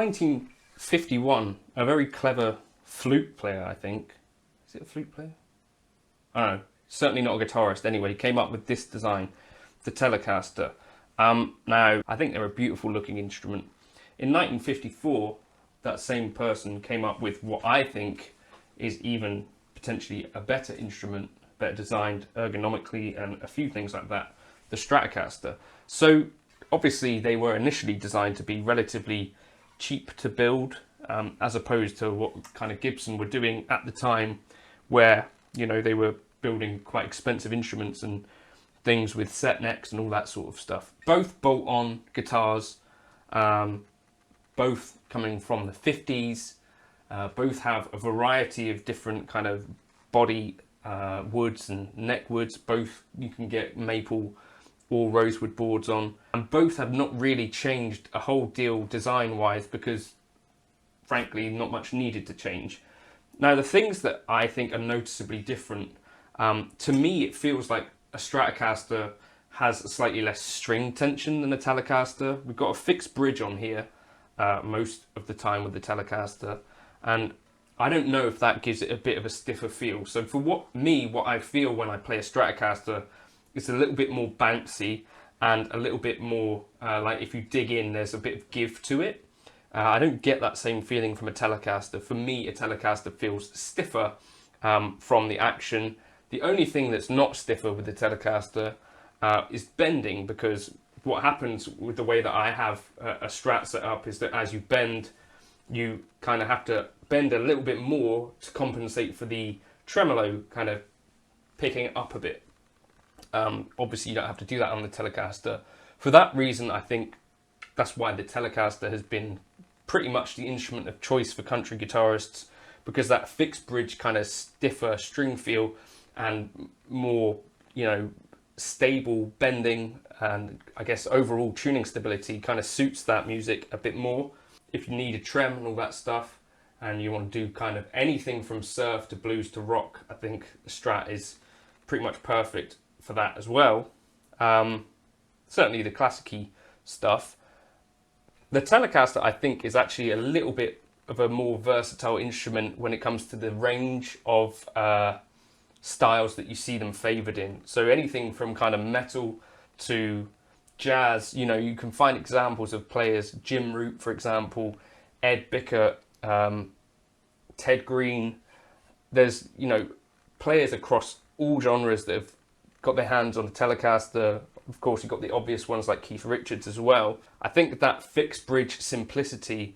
1951, a very clever flute player, I think. Is it a flute player? I don't know. Certainly not a guitarist. Anyway, came up with this design, the Telecaster. Now, I think they're a beautiful looking instrument. In 1954, that same person came up with what I think is even potentially a better instrument, better designed ergonomically and a few things like that, the Stratocaster. So obviously they were initially designed to be relatively cheap to build, as opposed to what kind of Gibson were doing at the time, where, you know, they were building quite expensive instruments and things with set necks and all that sort of stuff. Both bolt-on guitars, both coming from the 50s, both have a variety of different kind of body woods and neck woods. Both you can get maple or rosewood boards on, and both have not really changed a whole deal design-wise, because frankly not much needed to change. Now, the things that I think are noticeably different, to me it feels like a Stratocaster has a slightly less string tension than a Telecaster. We've got a fixed bridge on here most of the time with the Telecaster, and I don't know if that gives it a bit of a stiffer feel. So for what I feel when I play a Stratocaster, it's a little bit more bouncy and a little bit more like if you dig in, there's a bit of give to it. I don't get that same feeling from a Telecaster. For me, a Telecaster feels stiffer from the action. The only thing that's not stiffer with the Telecaster is bending, because what happens with the way that I have a Strat set up is that as you bend, you kind of have to bend a little bit more to compensate for the tremolo kind of picking it up a bit. Obviously you don't have to do that on the Telecaster. For that reason, I think that's why the Telecaster has been pretty much the instrument of choice for country guitarists, because that fixed bridge kind of stiffer string feel and more, you know, stable bending and I guess overall tuning stability kind of suits that music a bit more. If you need a trem and all that stuff, and you want to do kind of anything from surf to blues to rock, I think the Strat is pretty much perfect for that as well. Certainly the classic-y stuff. The Telecaster, I think, is actually a little bit of a more versatile instrument when it comes to the range of styles that you see them favoured in. So anything from kind of metal to jazz, you know, you can find examples of players, Jim Root, for example, Ed Bickert, Ted Green. There's, you know, players across all genres that have got their hands on the Telecaster. Of course, you've got the obvious ones like Keith Richards as well. I think that fixed bridge simplicity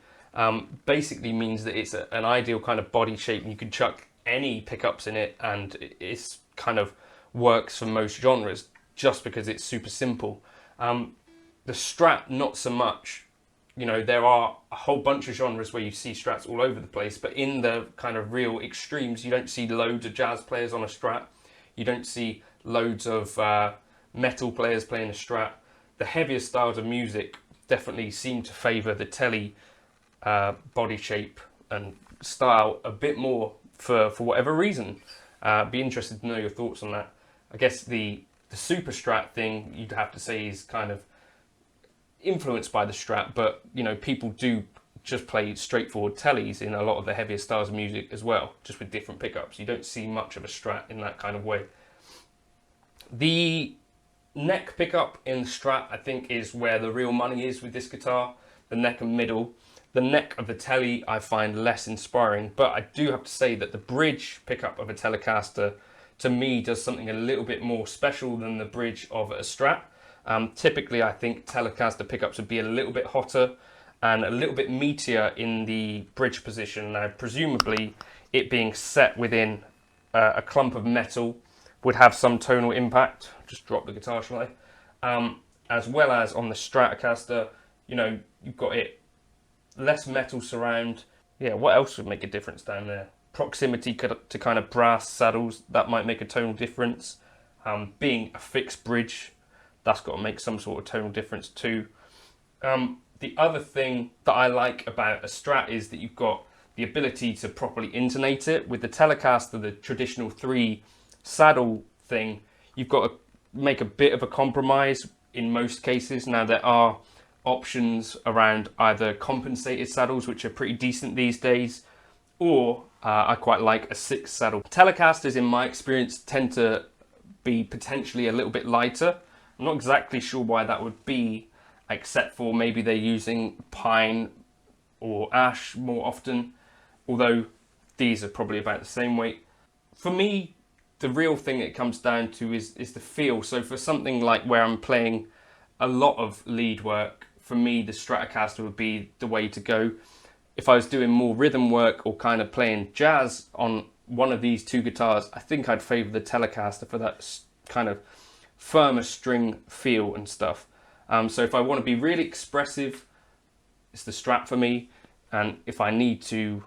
basically means that it's an ideal kind of body shape, and you can chuck any pickups in it and it's kind of works for most genres just because it's super simple. The Strat, not so much. You know, there are a whole bunch of genres where you see Strats all over the place, but in the kind of real extremes, you don't see loads of jazz players on a Strat. You don't see loads of metal players playing a Strat. The heavier styles of music definitely seem to favour the Tele body shape and style a bit more for whatever reason. Be interested to know your thoughts on that. I guess the Super Strat thing, you'd have to say, is kind of influenced by the Strat, but you know, people do just play straightforward Teles in a lot of the heavier styles of music as well, just with different pickups. You don't see much of a Strat in that kind of way. The neck pickup in the Strat, I think, is where the real money is with this guitar, the neck and middle. The neck of the Tele I find less inspiring, but I do have to say that the bridge pickup of a Telecaster to me does something a little bit more special than the bridge of a Strat. Typically I think Telecaster pickups would be a little bit hotter and a little bit meatier in the bridge position. Now presumably it being set within a clump of metal would have some tonal impact. Just drop the guitar, shall I? As well as on the Stratocaster, you know, you've got it less metal surround. Yeah, what else would make a difference down there? Proximity to kind of brass saddles, that might make a tonal difference. Being a fixed bridge, that's got to make some sort of tonal difference too. The other thing that I like about a Strat is that you've got the ability to properly intonate it. With the Telecaster, the traditional 3 saddle thing, you've got to make a bit of a compromise in most cases. Now there are options around either compensated saddles, which are pretty decent these days, or I quite like a 6 saddle. Telecasters, in my experience, tend to be potentially a little bit lighter. I'm not exactly sure why that would be, except for maybe they're using pine or ash more often, although these are probably about the same weight. For me, the real thing it comes down to is the feel. So for something like where I'm playing a lot of lead work, for me the Stratocaster would be the way to go. If I was doing more rhythm work or kind of playing jazz on one of these 2 guitars, I think I'd favour the Telecaster for that kind of firmer string feel and stuff. So if I want to be really expressive, it's the Strat for me. And if I need to,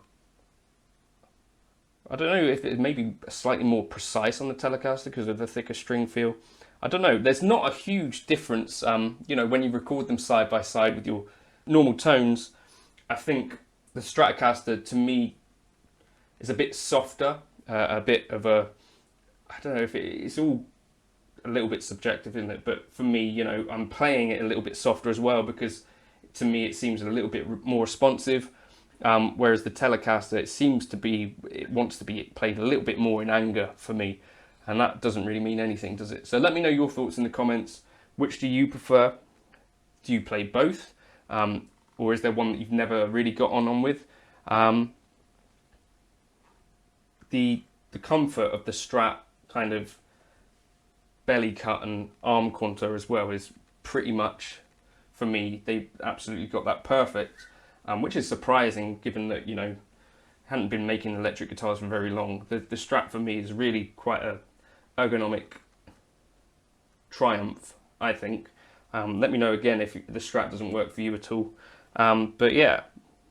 I don't know, if it may be slightly more precise on the Telecaster because of the thicker string feel. I don't know, there's not a huge difference, you know, when you record them side by side with your normal tones. I think the Stratocaster, to me, is a bit softer, a bit of a, I don't know if it's all a little bit subjective, isn't it? But for me, you know, I'm playing it a little bit softer as well because to me it seems a little bit more responsive. Whereas the Telecaster, it wants to be played a little bit more in anger for me. And that doesn't really mean anything, does it? So let me know your thoughts in the comments. Which do you prefer? Do you play both? Or is there one that you've never really got on with? The comfort of the Strat kind of belly cut and arm contour as well is pretty much, for me, they absolutely got that perfect. Which is surprising given that, you know, hadn't been making electric guitars for very long. The Strat for me is really quite a ergonomic triumph, I think. Let me know again if the Strat doesn't work for you at all. But yeah,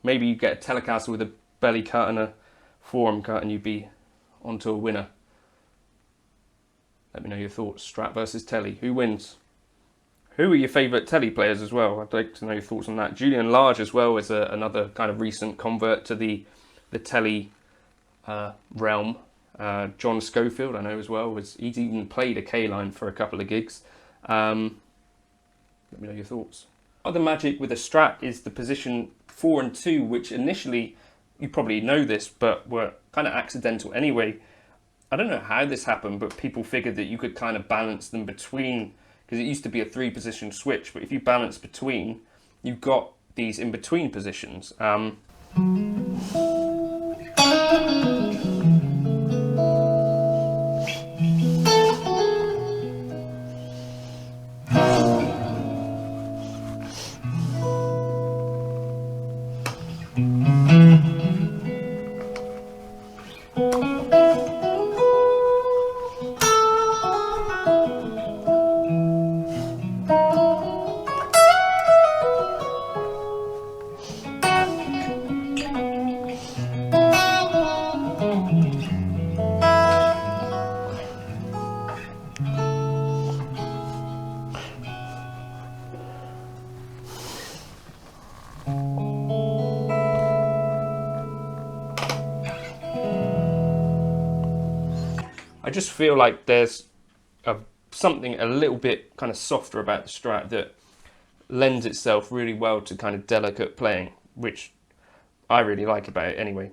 maybe you get a Telecaster with a belly cut and a forearm cut and you'd be onto a winner. Let me know your thoughts. Strat versus Tele. Who wins? Who are your favourite Tele players as well? I'd like to know your thoughts on that. Julian Large as well is another kind of recent convert to the Tele realm. John Schofield, I know as well, he's even played a K-line for a couple of gigs. Let me know your thoughts. Other magic with a Strat is the position 4 and 2, which initially, you probably know this, but were kind of accidental anyway. I don't know how this happened, but people figured that you could kind of balance them between, because it used to be a 3-position switch, but if you balance between, you've got these in-between positions. I just feel like there's something a little bit kind of softer about the Strat that lends itself really well to kind of delicate playing, which I really like about it anyway.